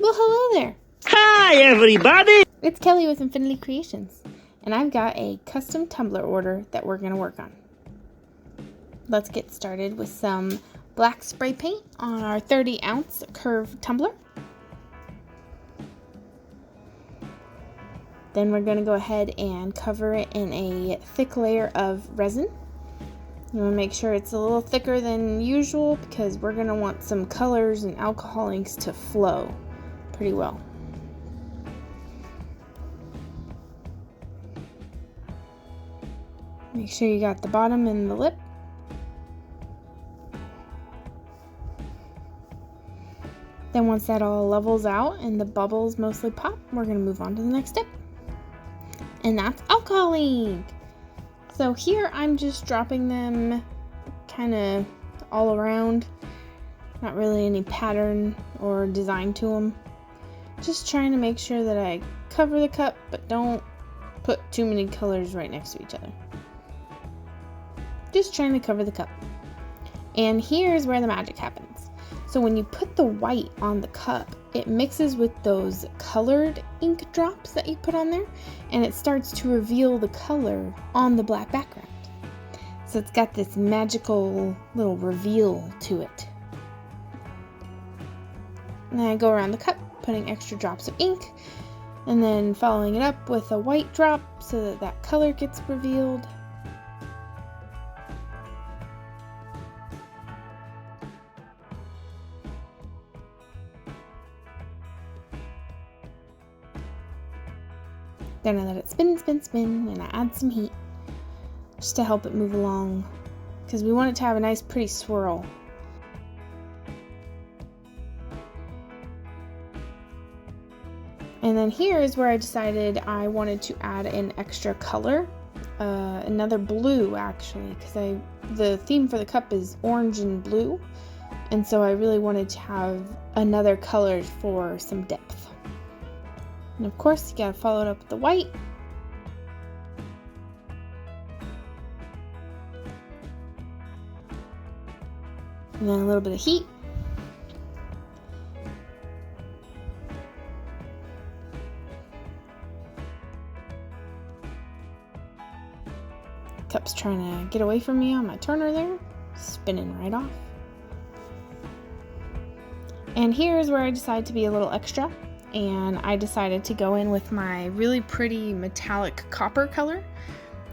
Well, hello there. Hi, everybody! It's Kelly with Infinity Creations, and I've got a custom tumbler order that we're going to work on. Let's get started with some black spray paint on our 30-ounce curved tumbler. Then we're going to go ahead and cover it in a thick layer of resin. You want to make sure it's a little thicker than usual because we're going to want some colors and alcohol inks to flow pretty well. Make sure you got the bottom and the lip. Then once that all levels out and the bubbles mostly pop, we're going to move on to the next step. And that's alcohol ink. So here I'm just dropping them kind of all around. Not really any pattern or design to them. Just trying to make sure that I cover the cup, but don't put too many colors right next to each other. Just trying to cover the cup. And here's where the magic happens. So when you put the white on the cup, it mixes with those colored ink drops that you put on there, and it starts to reveal the color on the black background. So it's got this magical little reveal to it. And then I go around the cup, putting extra drops of ink, and then following it up with a white drop so that that color gets revealed. Then I let it spin, spin, spin, and I add some heat just to help it move along because we want it to have a nice pretty swirl. And then here is where I decided I wanted to add an extra color, another blue actually, because the theme for the cup is orange and blue, and so I really wanted to have another color for some depth. And of course, you gotta follow it up with the white. And then a little bit of heat. Cup's trying to get away from me on my turner there, spinning right off. And here's where I decide to be a little extra. And I decided to go in with my really pretty metallic copper color,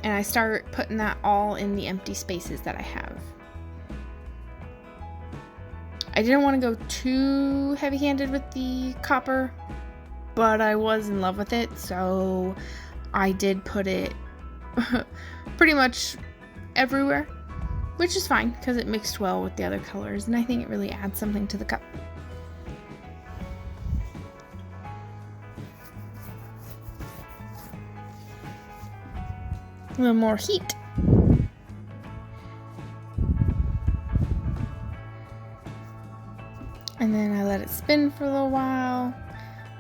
and I start putting that all in the empty spaces that I have. I didn't want to go too heavy-handed with the copper, but I was in love with it, so I did put it pretty much everywhere, which is fine because it mixed well with the other colors, and I think it really adds something to the cup. A little more heat. And then I let it spin for a little while,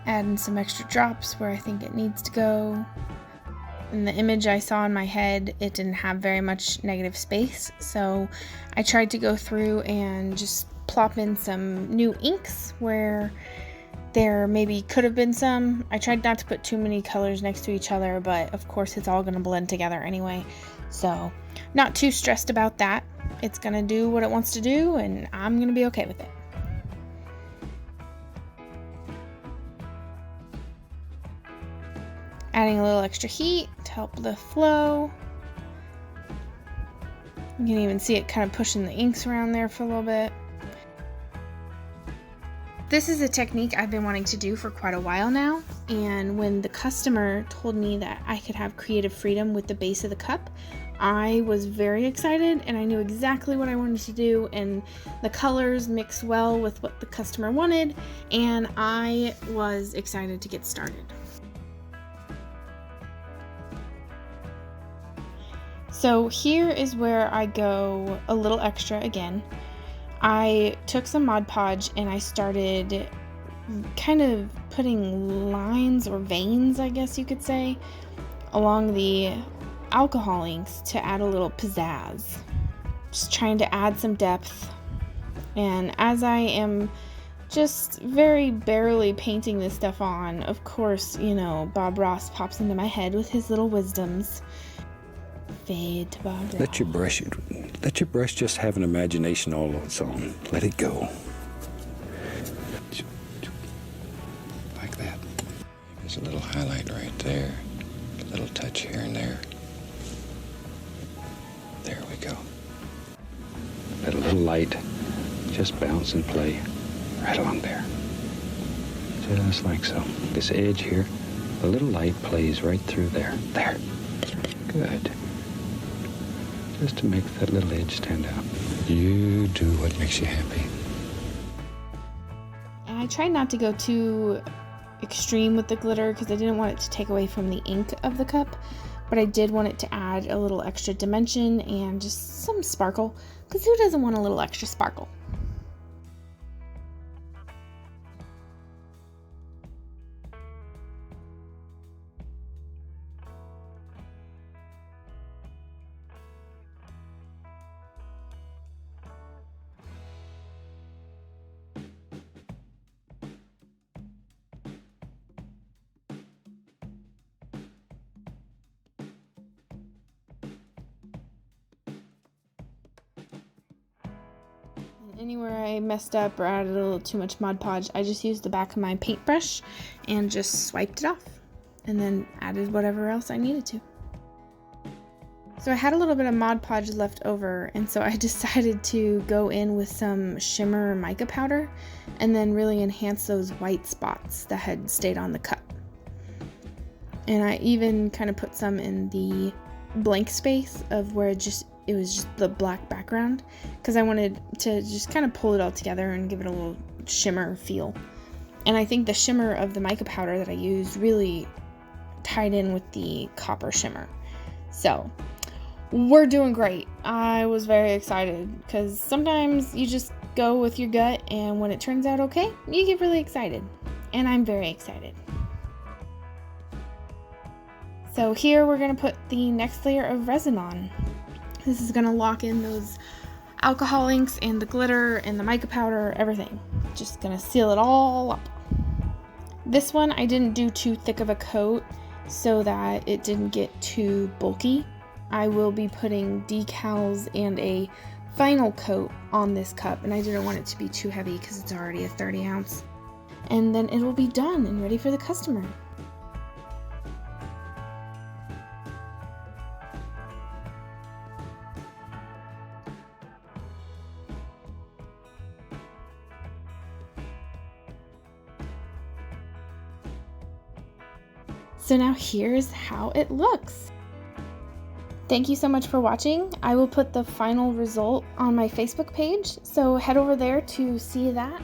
adding some extra drops where I think it needs to go. In the image I saw in my head, it didn't have very much negative space, so I tried to go through and just plop in some new inks where there maybe could have been some. I tried not to put too many colors next to each other, but of course it's all going to blend together anyway. So not too stressed about that. It's going to do what it wants to do, and I'm going to be okay with it. Adding a little extra heat to help the flow. You can even see it kind of pushing the inks around there for a little bit. This is a technique I've been wanting to do for quite a while now, and when the customer told me that I could have creative freedom with the base of the cup, I was very excited and I knew exactly what I wanted to do, and the colors mixed well with what the customer wanted, and I was excited to get started. So here is where I go a little extra again. I took some Mod Podge and I started kind of putting lines or veins, I guess you could say, along the alcohol inks to add a little pizzazz. Just trying to add some depth. And as I am just very barely painting this stuff on. Of course, you know, Bob Ross pops into my head with his little wisdoms. Fade to Bob Ross. Let your brush just have an imagination all on its own. Let it go. Like that. There's a little highlight right there. A little touch here and there. There we go. Let a little light just bounce and play right along there. Just like so. This edge here, a little light plays right through there. There. Good. Just to make that little edge stand out. You do what makes you happy. And I tried not to go too extreme with the glitter because I didn't want it to take away from the ink of the cup, but I did want it to add a little extra dimension and just some sparkle, because who doesn't want a little extra sparkle? Anywhere I messed up or added a little too much Mod Podge, I just used the back of my paintbrush and just swiped it off, and then added whatever else I needed to. So I had a little bit of Mod Podge left over, and so I decided to go in with some shimmer mica powder and then really enhance those white spots that had stayed on the cup. And I even kind of put some in the blank space of where it was just the black background, because I wanted to just kind of pull it all together and give it a little shimmer feel. And I think the shimmer of the mica powder that I used really tied in with the copper shimmer. So we're doing great. I was very excited because sometimes you just go with your gut, and when it turns out okay, you get really excited. And I'm very excited. So here we're going to put the next layer of resin on. This is going to lock in those alcohol inks and the glitter and the mica powder, everything. Just going to seal it all up. This one I didn't do too thick of a coat so that it didn't get too bulky. I will be putting decals and a final coat on this cup, and I didn't want it to be too heavy because it's already a 30 ounce. And then it will be done and ready for the customer. So now here's how it looks. Thank you so much for watching. I will put the final result on my Facebook page, so head over there to see that.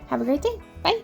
Have a great day. Bye.